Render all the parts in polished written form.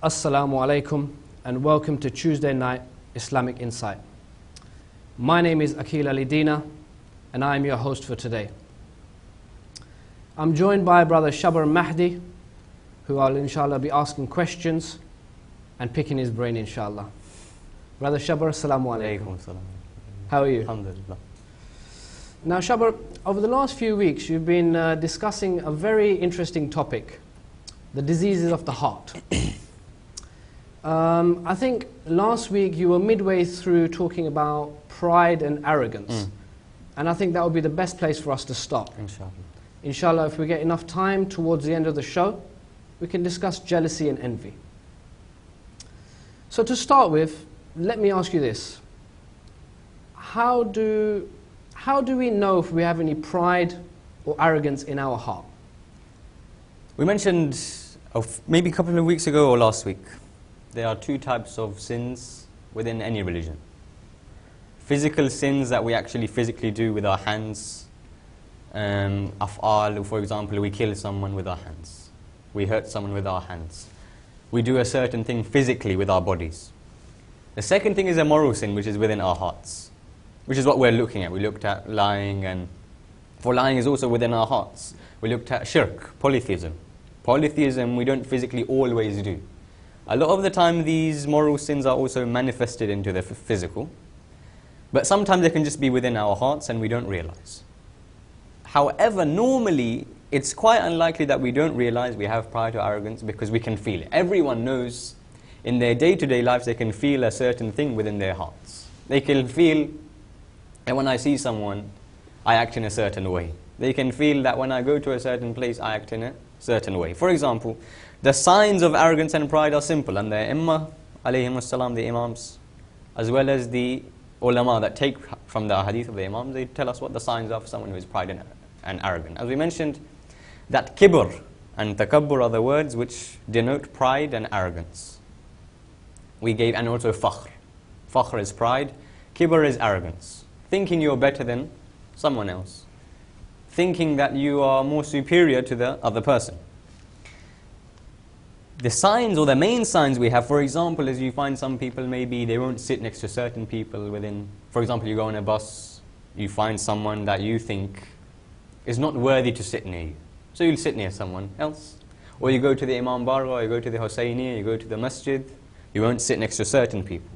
Assalamu alaikum and welcome to Tuesday night Islamic Insight. My name is Akil Ali Dina and I am your host for today. I'm joined by Brother Shabar Mahdi, who I'll inshallah be asking questions and picking his brain inshallah. Brother Shabar, Assalamu alaikum. How are you? Alhamdulillah. Now Shabar, over the last few weeks you've been discussing a very interesting topic, the diseases of the heart. I think last week you were midway through talking about pride and arrogance. And I think that would be the best place for us to stop. Inshallah. Inshallah, if we get enough time towards the end of the show, we can discuss jealousy and envy. So to start with, let me ask you this. How do we know if we have any pride or arrogance in our heart? We mentioned maybe a couple of weeks ago or last week, there are two types of sins within any religion. Physical sins that we actually physically do with our hands. Af'al, for example, we kill someone with our hands. We hurt someone with our hands. We do a certain thing physically with our bodies. The second thing is a moral sin, which is within our hearts, which is what we're looking at. We looked at lying, and for lying is also within our hearts. We looked at shirk, polytheism. Polytheism we don't physically always do. A lot of the time these moral sins are also manifested into the physical, but sometimes they can just be within our hearts and we don't realize. However, normally it's quite unlikely that we don't realize we have pride or arrogance because we can feel it. Everyone knows in their day-to-day lives they can feel a certain thing within their hearts. They can feel that when I see someone, I act in a certain way. They can feel that when I go to a certain place, I act in a certain way. For example, the signs of arrogance and pride are simple, and the Imam, alayhim as-salam, the Imams, as well as the ulama that take from the hadith of the Imams, they tell us what the signs are for someone who is pride and arrogant. As we mentioned, that kibr and takabbur are the words which denote pride and arrogance. We gave, and also fakhr. Fakhr is pride, kibr is arrogance. Thinking you're better than someone else. Thinking that you are more superior to the other person. The signs or the main signs we have, for example, is you find some people maybe they won't sit next to certain people within, for example, you go on a bus, you find someone that you think is not worthy to sit near you. So you'll sit near someone else. Or you go to the Imam Barga, you go to the Husayniya, you go to the masjid, you won't sit next to certain people.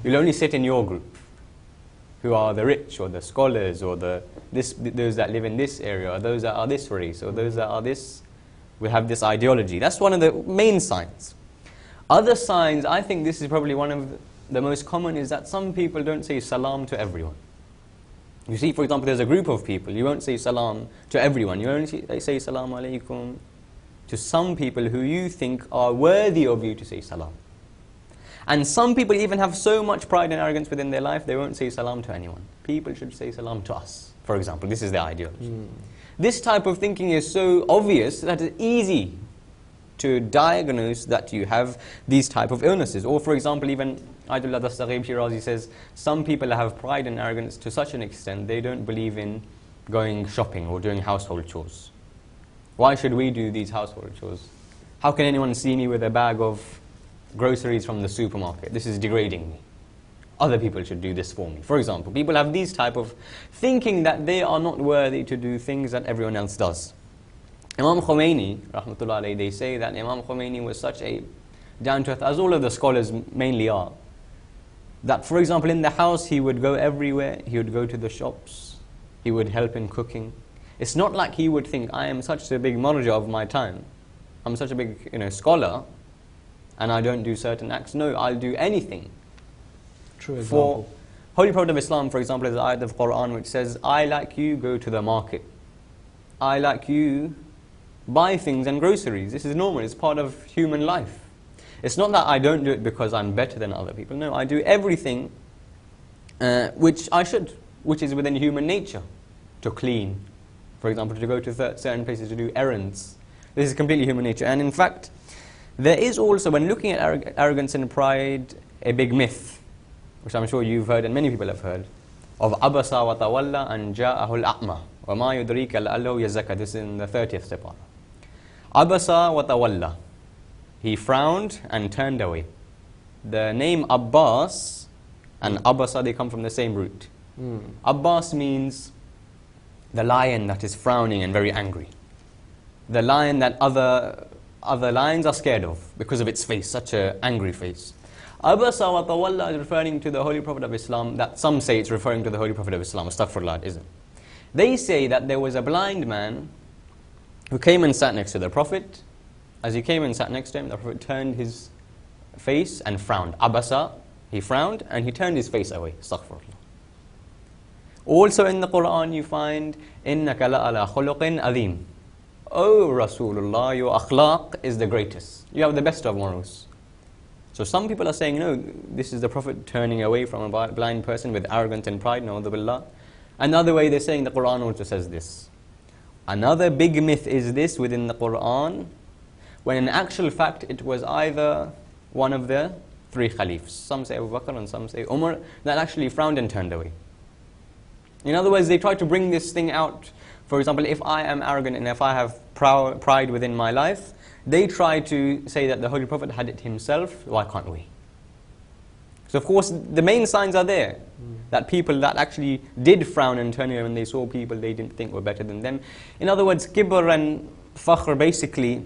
You'll only sit in your group, who are the rich or the scholars or those that live in this area, or those that are this race, or those that are this. We have this ideology. That's one of the main signs. Other signs, I think this is probably one of the most common, is that some people don't say salam to everyone. You see, for example, there's a group of people, you won't say salam to everyone. You only say salam alaikum to some people who you think are worthy of you to say salam. And some people even have so much pride and arrogance within their life, they won't say salam to anyone. People should say salam to us, for example. This is their ideology. This type of thinking is so obvious that it's easy to diagnose that you have these type of illnesses. Or for example, even Ayatollah Dastaghi Shirazi says, some people have pride and arrogance to such an extent they don't believe in going shopping or doing household chores. Why should we do these household chores? How can anyone see me with a bag of groceries from the supermarket? This is degrading me. Other people should do this for me. For example, people have these type of thinking that they are not worthy to do things that everyone else does. Imam Khomeini, rahmatullah alayhi, they say that Imam Khomeini was such a down-to-earth, as all of the scholars mainly are, that for example in the house he would go everywhere, he would go to the shops, he would help in cooking. It's not like he would think, I am such a big marja of my time, I'm such a big scholar, and I don't do certain acts. No, I'll do anything. True example. For Holy Prophet of Islam, for example, there's an ayat of Quran which says, I like you go to the market. I like you buy things and groceries. This is normal, it's part of human life. It's not that I don't do it because I'm better than other people. No, I do everything which I should, which is within human nature. To clean, for example, to go to certain places to do errands. This is completely human nature. And in fact, there is also, when looking at arrogance and pride, a big myth, which I'm sure you've heard and many people have heard, of Abasa wa tawalla an ja'ahu al-a'ma wa ma yudrika la'allahu yazakka. This is in the 30th chapter. Abasa wa tawalla. he frowned and turned away. The name Abbas and Abasa, they come from the same root. Abbas means the lion that is frowning and very angry. The lion that other lions are scared of because of its face, such an angry face. Abasa wa tawalla is referring to the Holy Prophet of Islam, that some say it's referring to the Holy Prophet of Islam. Astaghfirullah, it isn't. They say that there was a blind man who came and sat next to the Prophet. As he came and sat next to him, the Prophet turned his face and frowned. Abasa, he frowned and he turned his face away. Astaghfirullah. Also in the Quran you find, إِنَّكَ لَأَلَى خُلُقٍ أَذِيمٍ. Oh Rasulullah, your akhlaq is the greatest. You have the best of morals. So some people are saying, no, this is the Prophet turning away from a blind person with arrogance and pride, na'udhu billah. Another way they're saying the Quran also says this. Another big myth is this within the Quran, when in actual fact it was either one of the three caliphs. Some say Abu Bakr and some say Umar, that actually frowned and turned away. In other words, they try to bring this thing out. For example, if I am arrogant and if I have pride within my life, they try to say that the Holy Prophet had it himself, why can't we? So of course, the main signs are there. That people that actually did frown and turn away when they saw people they didn't think were better than them. In other words, kibr and fakhr basically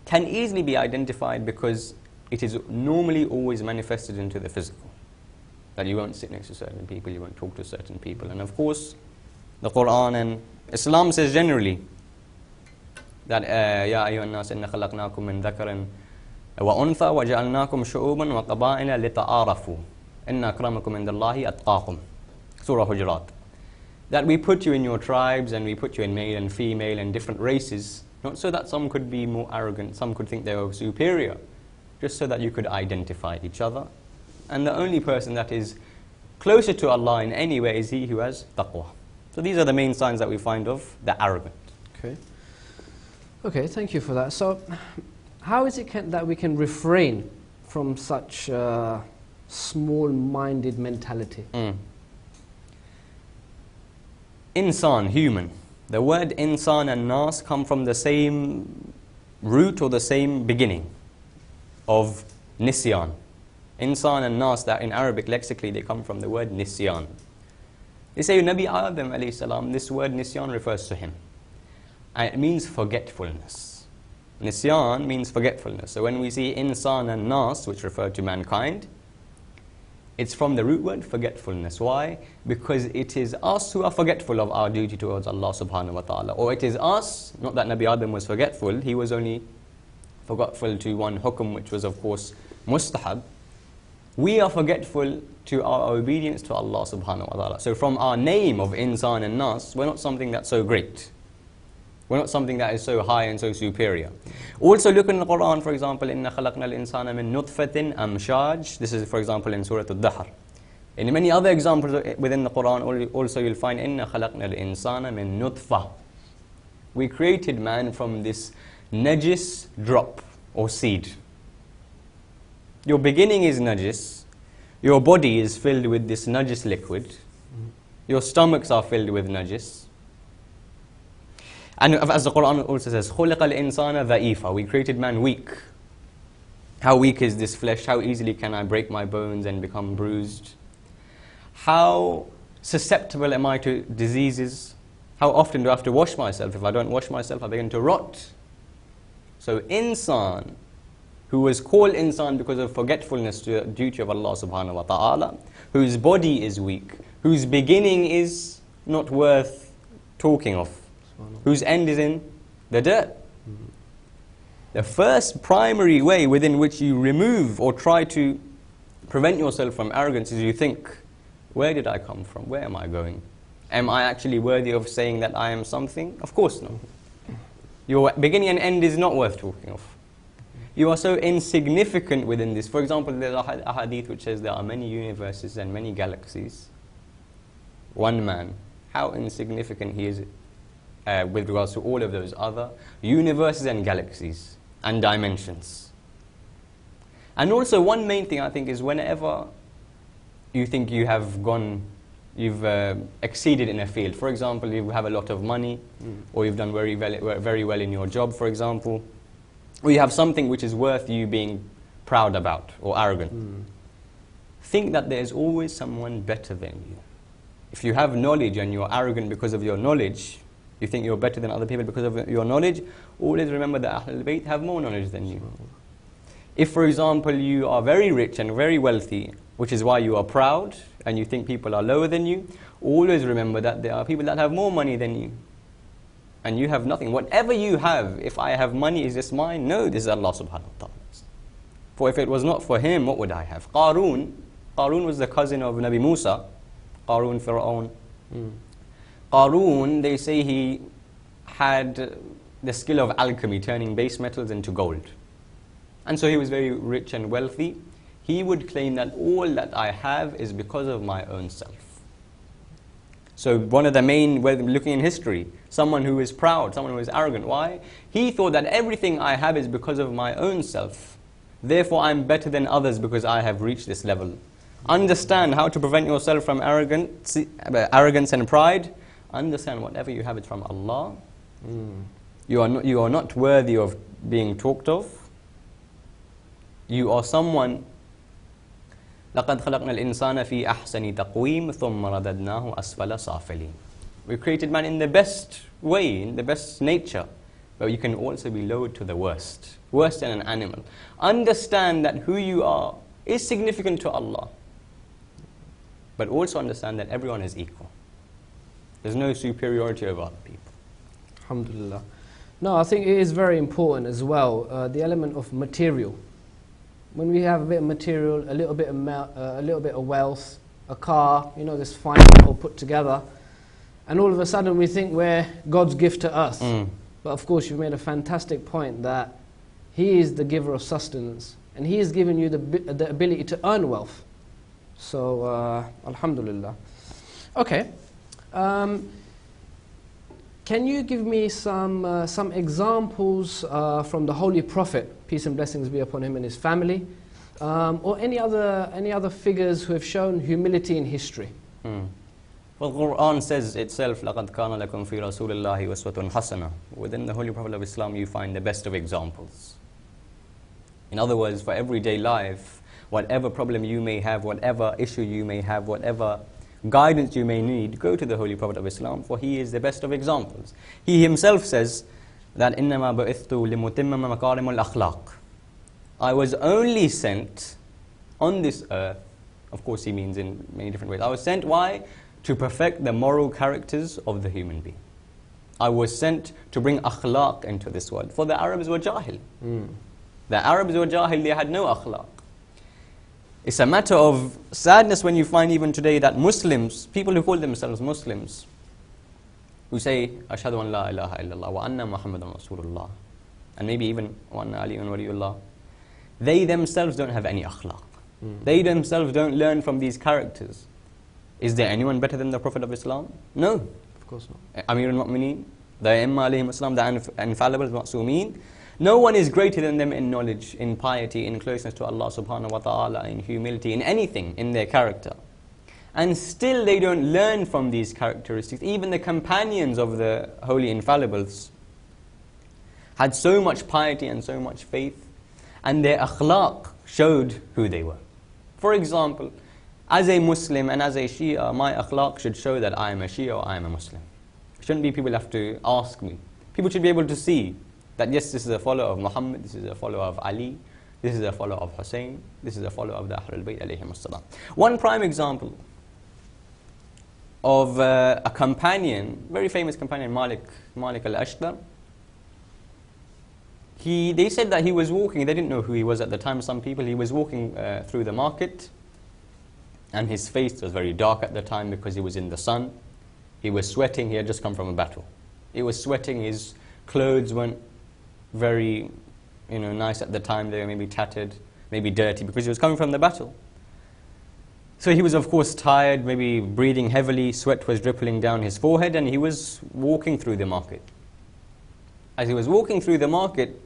can easily be identified because it is normally always manifested into the physical. That you won't sit next to certain people, you won't talk to certain people. And of course, the Quran and Islam says generally that يَا أَيُّهَا النَّاسِ إِنَّا خَلَقْنَاكُم مِّن ذَكَرٍ وَأُنثَى وَجَعَلْنَاكُمْ شُعُوبًا وَقَبَائِلَ لِتَعَارَفُوا إِنَّ أَكْرَمَكُمْ عِندَ اللَّهِ أَتْقَاكُمْ. Surah Hujurat. That we put you in your tribes and we put you in male and female and different races, not so that some could be more arrogant, some could think they were superior, just so that you could identify each other. And the only person that is closer to Allah in any way is he who has taqwa. So these are the main signs that we find of the arrogant. Okay, thank you for that. So how is it that we can refrain from such small-minded mentality? Insan, human. The word insan and nas come from the same root or the same beginning of nisyan. Insan and nas, that in Arabic lexically they come from the word nisyan. They say Nabi Adam alayhi salam, this word nisyan refers to him. And it means forgetfulness. Nisyan means forgetfulness. So when we see insan and nas, which refer to mankind, it's from the root word forgetfulness. Why? Because it is us who are forgetful of our duty towards Allah subhanahu wa ta'ala. Or it is us, not that Nabi Adam was forgetful, he was only forgetful to one hukum, which was of course mustahab. We are forgetful to our obedience to Allah subhanahu wa ta'ala. So from our name of insan and nas, we're not something that's so great. We're not something that is so high and so superior. Also look in the Quran, for example, إِنَّا خَلَقْنَا الْإِنسَانَ مِن نُطْفَةٍ أَمْشَاجٍ. This is, for example, in Surah Al-Dahr. In many other examples within the Quran, also you'll find إِنَّا خَلَقْنَا الْإِنسَانَ مِن نُطْفَةٍ. We created man from this najis drop or seed. Your beginning is najis. Your body is filled with this najis liquid. Your stomachs are filled with najis. And as the Quran also says, خُلِقَ الْإِنسَانَ ضَعِيفًا. We created man weak. How weak is this flesh? How easily can I break my bones and become bruised? How susceptible am I to diseases? How often do I have to wash myself? If I don't wash myself, I begin to rot. So insan, who was called insan because of forgetfulness to the duty of Allah subhanahu wa ta'ala, whose body is weak, whose beginning is not worth talking of, whose end is in the dirt. The first primary way within which you remove or try to prevent yourself from arrogance is you think, where did I come from? Where am I going? Am I actually worthy of saying that I am something? Of course not. Your beginning and end is not worth talking of. You are so insignificant within this. For example, there's a hadith which says there are many universes and many galaxies. One man, how insignificant he is with regards to all of those other universes and galaxies and dimensions. And also one main thing I think is whenever you think you have you've exceeded in a field. For example, you have a lot of money or you've done very well in your job, for example. or you have something which is worth you being proud about or arrogant, think that there is always someone better than you. If you have knowledge and you're arrogant because of your knowledge, you think you're better than other people because of your knowledge, always remember that Ahlul Bayt have more knowledge than you. If, for example, you are very rich and very wealthy, which is why you are proud and you think people are lower than you, always remember that there are people that have more money than you. And you have nothing. Whatever you have, if I have money, is this mine? No, this is Allah subhanahu wa ta'ala's. For if it was not for him, what would I have? Qarun was the cousin of Nabi Musa. Qarun, Fir'aun. Qarun, they say he had the skill of alchemy, turning base metals into gold. And so he was very rich and wealthy. He would claim that all that I have is because of my own self. So one of the main, looking in history, someone who is proud, someone who is arrogant. Why? He thought that everything I have is because of my own self. Therefore I'm better than others because I have reached this level. Understand how to prevent yourself from arrogance and pride. Understand whatever you have is from Allah. You are not worthy of being talked of. You are someone. لَقَدْ خَلَقْنَا الْإِنسَانَ فِي أَحْسَنِ تَقْوِيمٍ ثُمَّ رَدَدْنَاهُ أَسْفَلَ سَافِلِينَ. We created man in the best way, in the best nature. But you can also be lowered to the worst. Worse than an animal. Understand that who you are is significant to Allah. But also understand that everyone is equal. There's no superiority over other people. Alhamdulillah. No, I think it is very important as well, the element of material. When we have a bit of material, a little bit of wealth, a car, this fine all put together, and all of a sudden we think we're God's gift to us. But of course you've made a fantastic point that He is the giver of sustenance, and He has given you the ability to earn wealth. So, alhamdulillah. Okay. Can you give me some examples from the Holy Prophet, peace and blessings be upon him and his family, or any other figures who have shown humility in history? Well, the Quran says itself, لَقَدْ كَانَ لَكُمْ فِي رَسُولِ اللَّهِ وَأُسْوَةٌ حَسَنَةٌ. Within the Holy Prophet of Islam you find the best of examples. In other words, for everyday life, whatever problem you may have, whatever issue you may have, whatever guidance you may need, go to the Holy Prophet of Islam, for he is the best of examples. He himself says that إِنَّمَا بَعِثْتُ لِمُتِمَّمَ مَكَارِمُ الْأَخْلَاقِ. I was only sent on this earth, of course he means in many different ways. I was sent, why? To perfect the moral characters of the human being. I was sent to bring akhlaq into this world. For the Arabs were jahil. The Arabs were jahil, they had no akhlaq. It's a matter of sadness when you find even today that Muslims, people who call themselves Muslims, who say, Ashhadu an la ilaha illallah wa anna Muhammadan Rasulullah, and maybe even wa anna Aliyyun waliyullah, they themselves don't have any akhlaq. They themselves don't learn from these characters. Is there anyone better than the Prophet of Islam? No. Of course not. Amir al-Mu'mineen, the Imma alayhim Islam, the infallible Ma'sumin. No one is greater than them in knowledge, in piety, in closeness to Allah subhanahu wa ta'ala, in humility, in anything, in their character. And still they don't learn from these characteristics. Even the companions of the holy infallibles had so much piety and so much faith, and their akhlaq showed who they were. For example, as a Muslim and as a Shia, my akhlaq should show that I am a Shia or I am a Muslim. It shouldn't be people have to ask me. People should be able to see that yes, this is a follower of Muhammad, this is a follower of Ali, this is a follower of Hussein, this is a follower of the Ahlul Bayt alayhim as-salam. One prime example of a companion, very famous companion, Malik al-Ashtar. They said that he was walking, they didn't know who he was at the time, some people, he was walking through the market, and his face was very dark at the time because he was in the sun. He was sweating, he had just come from a battle. He was sweating, his clothes weren't very nice at the time, they were maybe tattered, maybe dirty, because he was coming from the battle. So he was of course tired, maybe breathing heavily, sweat was dripping down his forehead, and he was walking through the market. As he was walking through the market,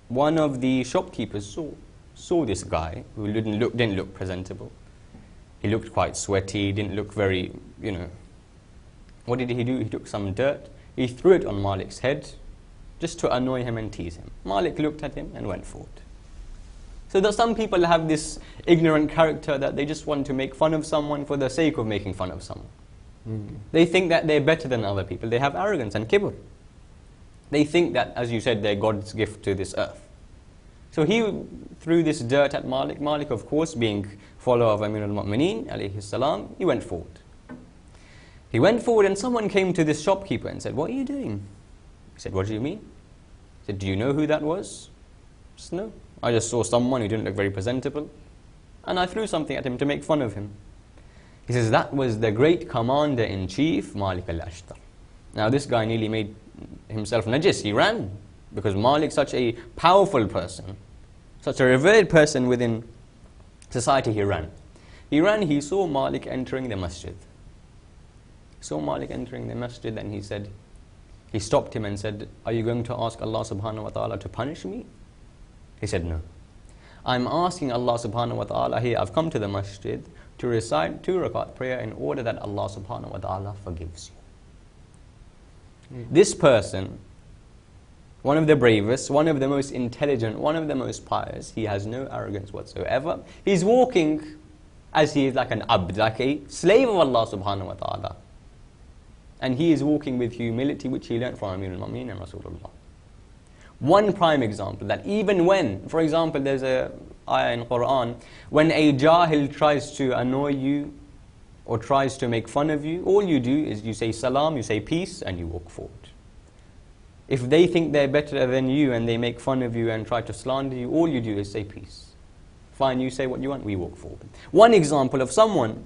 one of the shopkeepers saw this guy who didn't look presentable. He looked quite sweaty, didn't look very, What did he do? He took some dirt, he threw it on Malik's head, just to annoy him and tease him. Malik looked at him and went forward. So that some people have this ignorant character that they just want to make fun of someone for the sake of making fun of someone. They think that they're better than other people. They have arrogance and kibr. They think that, as you said, they're God's gift to this earth. So he threw this dirt at Malik. Malik, of course, being follower of Amir al-Mu'mineen, alayhi salam, he went forward. He went forward and someone came to this shopkeeper and said, "What are you doing?" He said, "What do you mean?" He said, "Do you know who that was?" He said, "No. I just saw someone who didn't look very presentable, and I threw something at him to make fun of him." He says, "That was the great commander-in-chief, Malik al-Ashtar." Now this guy nearly made himself najis. He ran, because Malik, such a powerful person, such a revered person within society, he ran. He ran, he saw Malik entering the masjid. He saw Malik entering the masjid, and he stopped him and said, "Are you going to ask Allah subhanahu wa ta'ala to punish me?" He said, "No. I'm asking Allah subhanahu wa ta'ala here, I've come to the masjid to recite 2 rakat prayer in order that Allah subhanahu wa ta'ala forgives you." This person, one of the bravest, one of the most intelligent, one of the most pious, he has no arrogance whatsoever. He's walking as he is like an abd, like a slave of Allah subhanahu wa ta'ala. And he is walking with humility, which he learned from Amir al-Mu'mineen and Rasulullah. One prime example, that even when, for example, there's a ayah in Quran, when a jahil tries to annoy you or tries to make fun of you, all you do is you say salam, you say peace, and you walk forward. If they think they're better than you and they make fun of you and try to slander you, all you do is say peace. Fine, you say what you want, we walk forward. One example of someone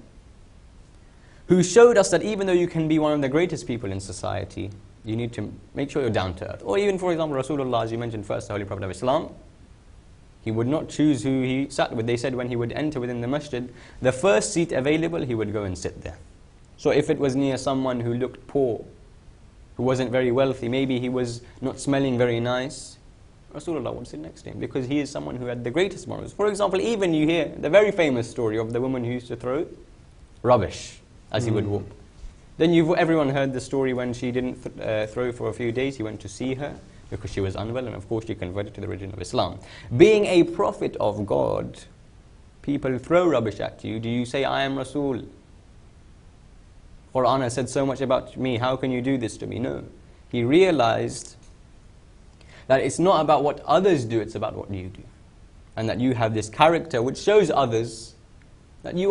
who showed us that even though you can be one of the greatest people in society, you need to make sure you're down to earth. Or even, for example, Rasulullah, as you mentioned first, the Holy Prophet of Islam, he would not choose who he sat with. They said when he would enter within the masjid, the first seat available, he would go and sit there. So if it was near someone who looked poor, who wasn't very wealthy, maybe he was not smelling very nice, Rasulullah would sit next to him, because he is someone who had the greatest morals. For example, even you hear the very famous story of the woman who used to throw rubbish as he would walk. Then everyone heard the story when she didn't throw for a few days. He went to see her because she was unwell, and of course she converted to the religion of Islam. Being a prophet of God, people throw rubbish at you. Do you say, "I am Rasul"? Quran has said so much about me, how can you do this to me? No. He realized that it's not about what others do, it's about what you do. And that you have this character which shows others that you are